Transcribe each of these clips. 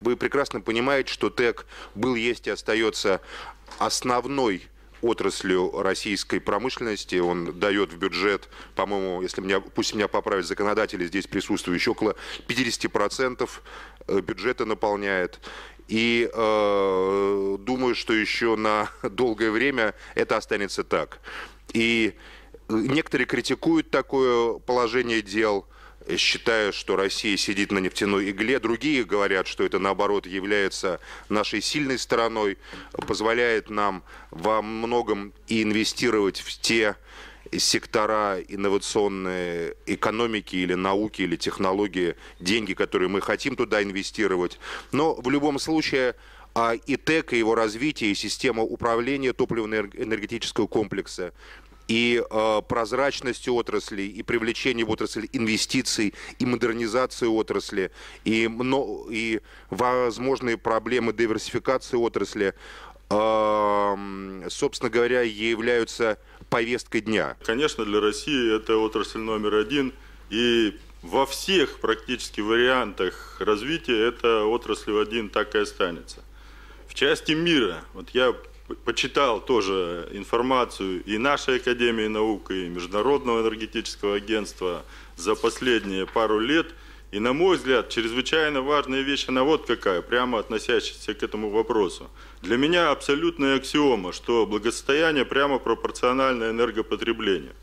вы прекрасно понимаете, что ТЭК был, есть и остается основной отраслью российской промышленности. Он дает в бюджет, по-моему, пусть меня поправят законодатели, здесь присутствующие, около 50% бюджета наполняет. И думаю, что еще на долгое время это останется так. И некоторые критикуют такое положение дел, считая, что Россия сидит на нефтяной игле. Другие говорят, что это, наоборот, является нашей сильной стороной, позволяет нам во многом и инвестировать в те сектора инновационной экономики или науки, или технологии, деньги, которые мы хотим туда инвестировать. Но в любом случае и ТЭК, и его развитие, и система управления топливно-энергетического комплекса, и прозрачность отрасли, и привлечение в отрасль инвестиций, и модернизацию отрасли, и возможные проблемы диверсификации отрасли, собственно говоря, являются повесткой дня. Конечно, для России это отрасль номер один, и во всех практически вариантах развития эта отрасль один так и останется. В части мира, вот я почитал тоже информацию и нашей Академии наук, и Международного энергетического агентства за последние пару лет. И, на мой взгляд, чрезвычайно важная вещь, она вот какая, прямо относящаяся к этому вопросу. Для меня абсолютная аксиома, что благосостояние прямо пропорционально энергопотреблению.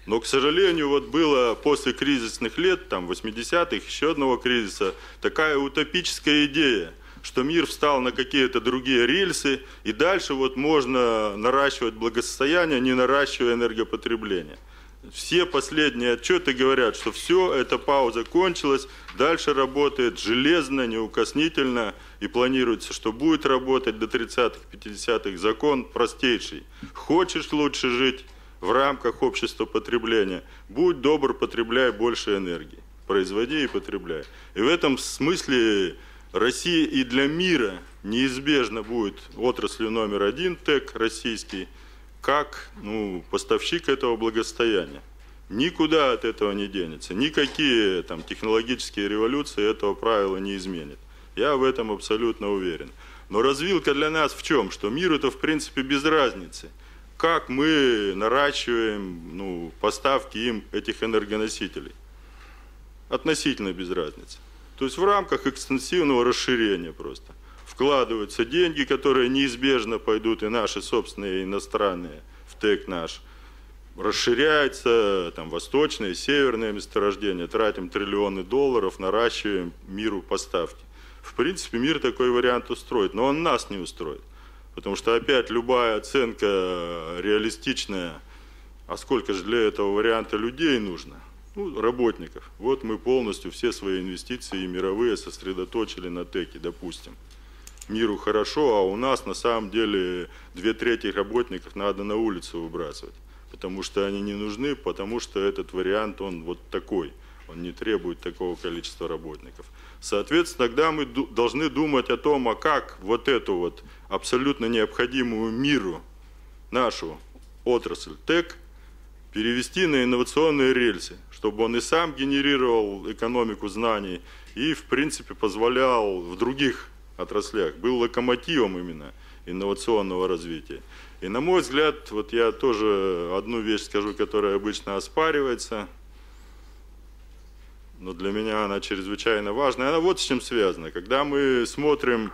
Но, к сожалению, вот было после кризисных лет, там 80-х, еще одного кризиса, такая утопическая идея, что мир встал на какие-то другие рельсы, и дальше вот можно наращивать благосостояние, не наращивая энергопотребление. Все последние отчеты говорят, что все, эта пауза кончилась, дальше работает железно, неукоснительно, и планируется, что будет работать до 30-х, 50-х. Закон простейший. Хочешь лучше жить в рамках общества потребления, будь добр, потребляй больше энергии. Производи и потребляй. И в этом смысле Россия и для мира неизбежно будет отраслью номер один, ТЭК российский, как поставщик этого благосостояния. Никуда от этого не денется. Никакие там технологические революции этого правила не изменят. Я в этом абсолютно уверен. Но развилка для нас в чем? Что миру-то в принципе без разницы. Как мы наращиваем поставки им этих энергоносителей? Относительно без разницы. То есть в рамках экстенсивного расширения просто. Вкладываются деньги, которые неизбежно пойдут и наши собственные, и иностранные, в ТЭК наш. Расширяется там восточное, северное месторождение, тратим триллионы долларов, наращиваем миру поставки. В принципе, мир такой вариант устроит, но он нас не устроит. Потому что опять любая оценка реалистичная, а сколько же для этого варианта людей нужно? Работников. Вот мы полностью все свои инвестиции и мировые сосредоточили на ТЭКе, допустим. Миру хорошо, а у нас на самом деле 2/3 работников надо на улицу выбрасывать. Потому что они не нужны, потому что этот вариант, он вот такой. Он не требует такого количества работников. Соответственно, тогда мы должны думать о том, а как вот эту вот абсолютно необходимую миру, нашу отрасль ТЭК, перевести на инновационные рельсы, чтобы он и сам генерировал экономику знаний, и, в принципе, позволял в других отраслях, был локомотивом именно инновационного развития. И, на мой взгляд, вот я тоже одну вещь скажу, которая обычно оспаривается, но для меня она чрезвычайно важна. Она вот с чем связана. Когда мы смотрим,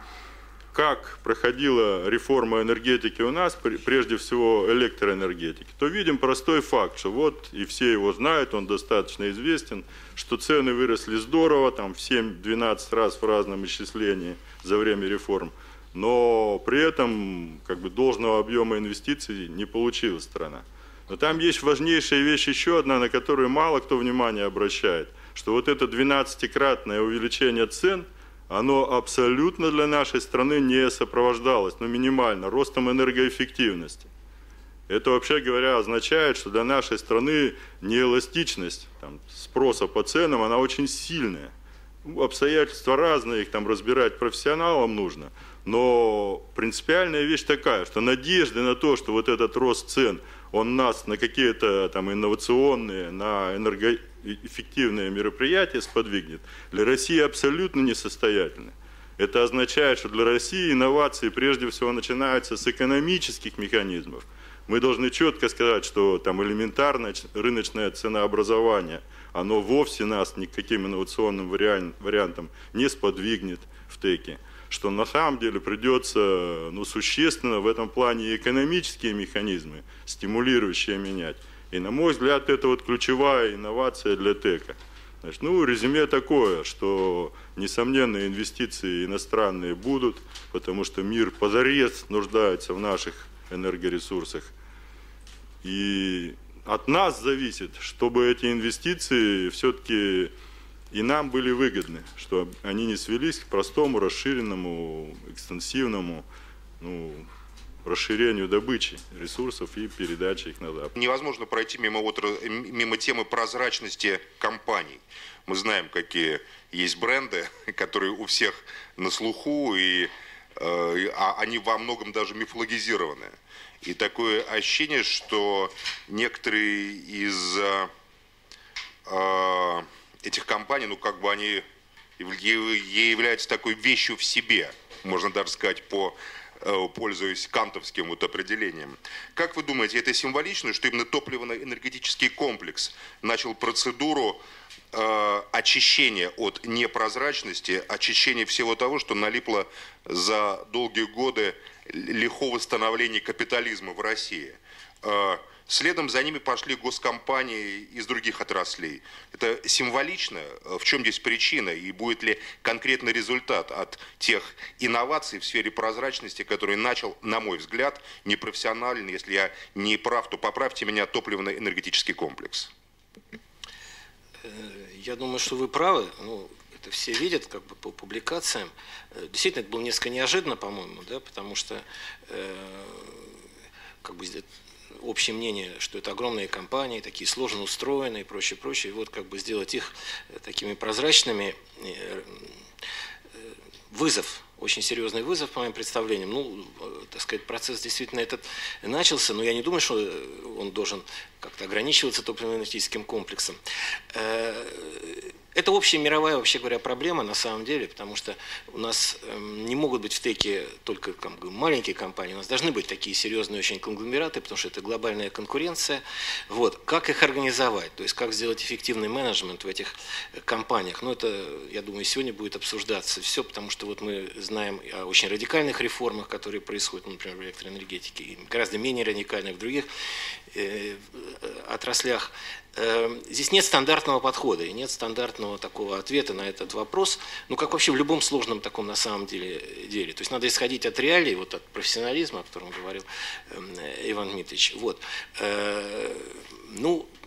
как проходила реформа энергетики у нас, прежде всего электроэнергетики, то видим простой факт, что вот, и все его знают, он достаточно известен, что цены выросли здорово, там в 7-12 раз в разном исчислении за время реформ, но при этом должного объема инвестиций не получила страна. Но там есть важнейшая вещь еще одна, на которую мало кто внимание обращает, что вот это 12-кратное увеличение цен, оно абсолютно для нашей страны не сопровождалось, минимально, ростом энергоэффективности. Это, вообще говоря, означает, что для нашей страны неэластичность спроса по ценам, она очень сильная. Обстоятельства разные, их разбирать профессионалам нужно. Но принципиальная вещь такая, что надежды на то, что вот этот рост цен, он нас на какие-то инновационные, на энергоэффективные мероприятия сподвигнет, для России абсолютно несостоятельны. Это означает, что для России инновации прежде всего начинаются с экономических механизмов. Мы должны четко сказать, что там элементарное рыночное ценообразование, оно вовсе нас никаким инновационным вариантом не сподвигнет в ТЭКе. Что на самом деле придется существенно в этом плане экономические механизмы, стимулирующие менять. И на мой взгляд, это вот ключевая инновация для ТЭКа. Значит, резюме такое, что, несомненно, инвестиции иностранные будут, потому что мир позарез нуждается в наших энергоресурсах. И от нас зависит, чтобы эти инвестиции все-таки и нам были выгодны, что они не свелись к простому, расширенному, экстенсивному расширению добычи ресурсов и передачи их на Запад. Невозможно пройти мимо темы прозрачности компаний. Мы знаем, какие есть бренды, которые у всех на слуху, а они во многом даже мифологизированы. И такое ощущение, что некоторые из этих компаний, они являются такой вещью в себе, можно даже сказать, пользуясь кантовским определением. Как вы думаете, это символично, что именно топливно-энергетический комплекс начал процедуру очищения от непрозрачности, очищения всего того, что налипло за долгие годы лихого становления капитализма в России? Следом за ними пошли госкомпании из других отраслей. Это символично? В чем здесь причина? И будет ли конкретный результат от тех инноваций в сфере прозрачности, которые начал, на мой взгляд, непрофессионально, если я не прав, то поправьте меня, топливно-энергетический комплекс? Я думаю, что вы правы. Это все видят по публикациям. Действительно, это было несколько неожиданно, по-моему, да, потому что общее мнение, что это огромные компании, такие сложно устроенные и прочее, прочее. И вот сделать их такими прозрачными, вызов, очень серьезный вызов, по моим представлениям. Процесс действительно этот начался, но я не думаю, что он должен как-то ограничиваться топливно-энергетическим комплексом. Это общая мировая, вообще говоря, проблема на самом деле, потому что у нас не могут быть в ТЭКе только маленькие компании, у нас должны быть такие серьезные очень конгломераты, потому что это глобальная конкуренция. Как их организовать, то есть как сделать эффективный менеджмент в этих компаниях, это, я думаю, сегодня будет обсуждаться все, потому что мы знаем о очень радикальных реформах, которые происходят, например, в электроэнергетике, и гораздо менее радикальных в других отраслях. Здесь нет стандартного подхода и нет стандартного такого ответа на этот вопрос, как вообще в любом сложном таком на самом деле. То есть надо исходить от реалий, от профессионализма, о котором говорил Иван Дмитриевич.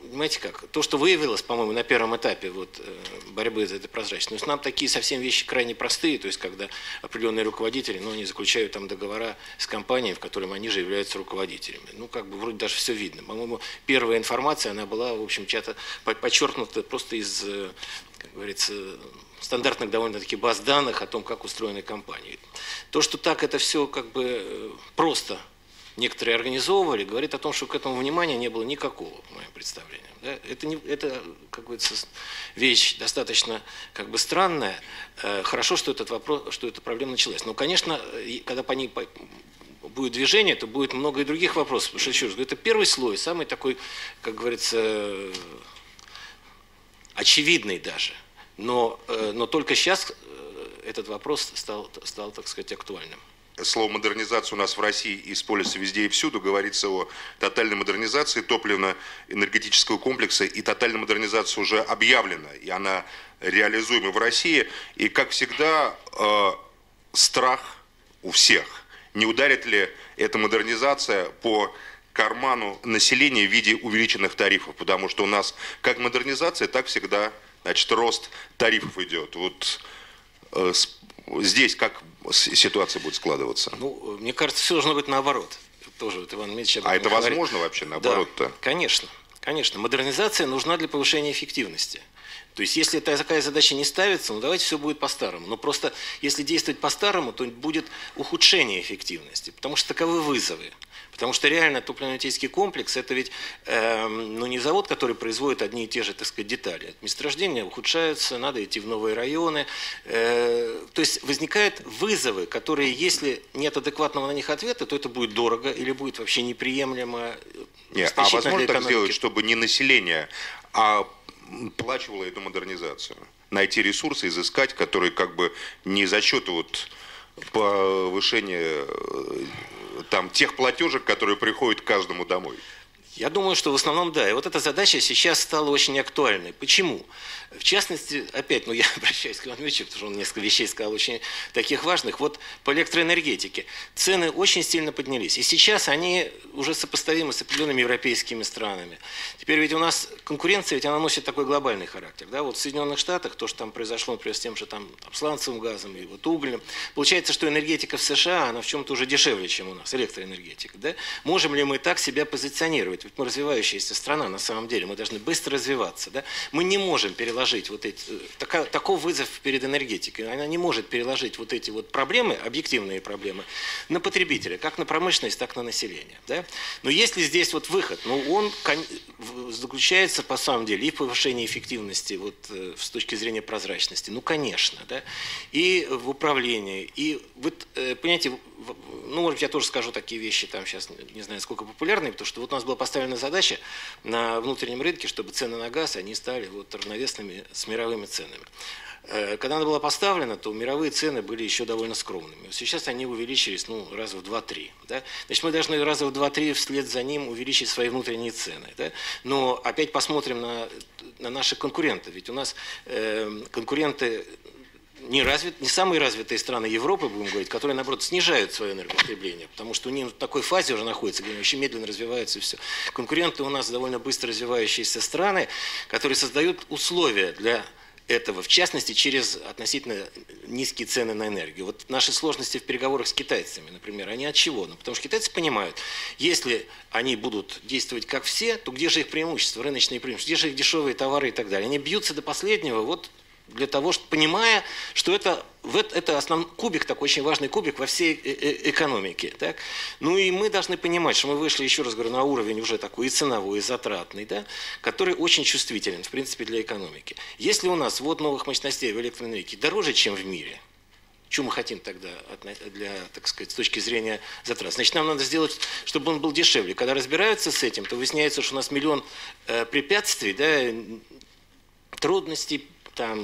Понимаете как, то, что выявилось, по-моему, на первом этапе борьбы за эту прозрачность, нам такие совсем вещи крайне простые, то есть когда определенные руководители, они заключают там договора с компаниями, в которых они же являются руководителями. Вроде даже все видно. По-моему, первая информация, она была, в общем, подчеркнута просто из, как говорится, стандартных довольно-таки баз данных о том, как устроены компании. То, что так это все просто некоторые организовывали, говорит о том, что к этому внимания не было никакого, по моим представлениям. Да? Это, как говорится, вещь достаточно странная. Хорошо, что эта проблема началась. Но, конечно, когда по ней будет движение, то будет много и других вопросов. Потому что, еще раз говорю, это первый слой, самый такой, как говорится, очевидный даже. Но только сейчас этот вопрос стал, так сказать, актуальным. Слово «модернизация» у нас в России используется везде и всюду. Говорится о тотальной модернизации топливно-энергетического комплекса. И тотальная модернизация уже объявлена, и она реализуема в России. И, как всегда, страх у всех. Не ударит ли эта модернизация по карману населения в виде увеличенных тарифов? Потому что у нас как модернизация, так всегда, рост тарифов идет. Здесь как ситуация будет складываться? Мне кажется, все должно быть наоборот. Тоже Иван Дмитриевич об этом это говорит. Возможно вообще наоборот-то? Да, конечно. Конечно, модернизация нужна для повышения эффективности. То есть, если такая задача не ставится, ну давайте все будет по-старому. Но просто, если действовать по-старому, то будет ухудшение эффективности, потому что таковы вызовы. Потому что реально топливно-энергетический комплекс – это ведь ну, не завод, который производит одни и те же, так сказать, детали. Месторождения ухудшаются, надо идти в новые районы. То есть возникают вызовы, которые, если нет адекватного на них ответа, то это будет дорого или будет вообще неприемлемо. Нет, а возможно так сделать, чтобы не население, а оплачивало эту модернизацию? Найти ресурсы, изыскать, которые как бы не за счет вот повышения там тех платежек, которые приходят каждому домой. Я думаю, что в основном да. И вот эта задача сейчас стала очень актуальной. Почему? В частности, опять, ну я обращаюсь к Ивану Ильичу, потому что он несколько вещей сказал очень таких важных. Вот по электроэнергетике цены очень сильно поднялись. И сейчас они уже сопоставимы с определенными европейскими странами. Теперь ведь у нас конкуренция, ведь она носит такой глобальный характер. Да? Вот в Соединенных Штатах, то, что там произошло, например, с тем же там сланцевым газом и вот углем, получается, что энергетика в США, она в чем-то уже дешевле, чем у нас, электроэнергетика. Да? Можем ли мы так себя позиционировать? Ведь мы развивающаяся страна, на самом деле, мы должны быстро развиваться. Да? Мы не можем переложить вот эти... Такой вызов перед энергетикой. Она не может переложить вот эти вот проблемы, объективные проблемы, на потребителя, как на промышленность, так и на население. Да? Но если здесь вот выход, ну, он заключается, по самом деле, и в повышении эффективности вот, с точки зрения прозрачности, ну, конечно, да? И в управлении. И вот, понимаете, ну, может быть, я тоже скажу такие вещи, там сейчас не знаю, сколько популярные, потому что вот у нас была поставлена задача на внутреннем рынке, чтобы цены на газ, они стали вот равновесными с мировыми ценами. Когда она была поставлена, то мировые цены были еще довольно скромными. Сейчас они увеличились, ну, раза в 2-3. Да? Значит, мы должны раза в 2-3 вслед за ним увеличить свои внутренние цены. Да? Но опять посмотрим на наших конкурентов. Ведь у нас конкуренты не самые развитые страны Европы, будем говорить, которые, наоборот, снижают свое энергопотребление, потому что у них в такой фазе уже находятся, где они очень медленно развиваются и все. Конкуренты у нас довольно быстро развивающиеся страны, которые создают условия для этого, в частности, через относительно низкие цены на энергию. Вот наши сложности в переговорах с китайцами, например, они от чего? Ну, потому что китайцы понимают, если они будут действовать как все, то где же их преимущества, рыночные преимущества, где же их дешевые товары и так далее. Они бьются до последнего, вот для того, что, понимая, что это основной кубик, такой очень важный кубик во всей экономике. Так? Ну и мы должны понимать, что мы вышли, еще раз говорю, на уровень уже такой и ценовой, и затратный, да, который очень чувствителен, в принципе, для экономики. Если у нас ввод новых мощностей в электроэнергетике дороже, чем в мире, что мы хотим тогда, так сказать, с точки зрения затрат? Значит, нам надо сделать, чтобы он был дешевле. Когда разбираются с этим, то выясняется, что у нас миллион препятствий, да, трудностей. Там,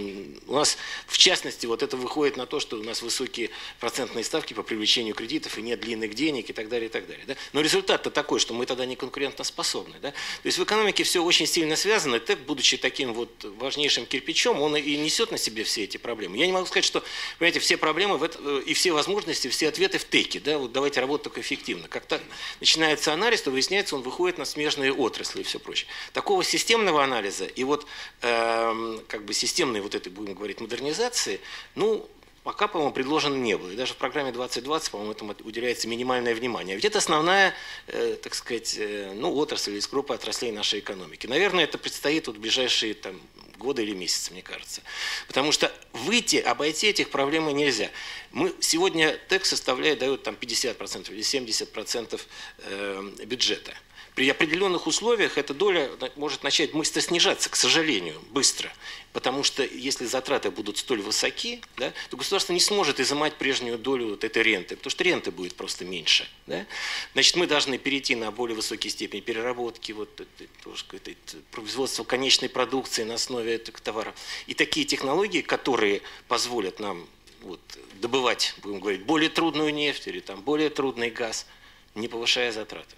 у нас, в частности, вот это выходит на то, что у нас высокие процентные ставки по привлечению кредитов и нет длинных денег и так далее, и так далее. Да? Но результат-то такой, что мы тогда не конкурентоспособны. Да? То есть в экономике все очень сильно связано. ТЭК, будучи таким вот важнейшим кирпичом, он и несет на себе все эти проблемы. Я не могу сказать, что, понимаете, все проблемы и все возможности, все ответы в ТЭКе. Да? Вот давайте работать только эффективно. Как-то начинается анализ, то выясняется, он выходит на смежные отрасли и все прочее. Такого системного анализа и вот как бы системной вот этой, будем говорить, модернизации, ну, пока, по-моему, предложено не было. И даже в программе 2020, по-моему, этому уделяется минимальное внимание. Ведь это основная, так сказать, ну, отрасль из группы отраслей нашей экономики. Наверное, это предстоит вот в ближайшие там, годы или месяцы, мне кажется. Потому что обойти этих проблем нельзя. Сегодня ТЭК дает там 50% или 70% бюджета. При определенных условиях эта доля может начать быстро снижаться, к сожалению, быстро. Потому что если затраты будут столь высоки, да, то государство не сможет изымать прежнюю долю вот этой ренты, потому что ренты будет просто меньше. Да? Значит, мы должны перейти на более высокие степени переработки, производства конечной продукции на основе этих товаров. И такие технологии, которые позволят нам добывать, будем говорить, более трудную нефть или там, более трудный газ, не повышая затраты.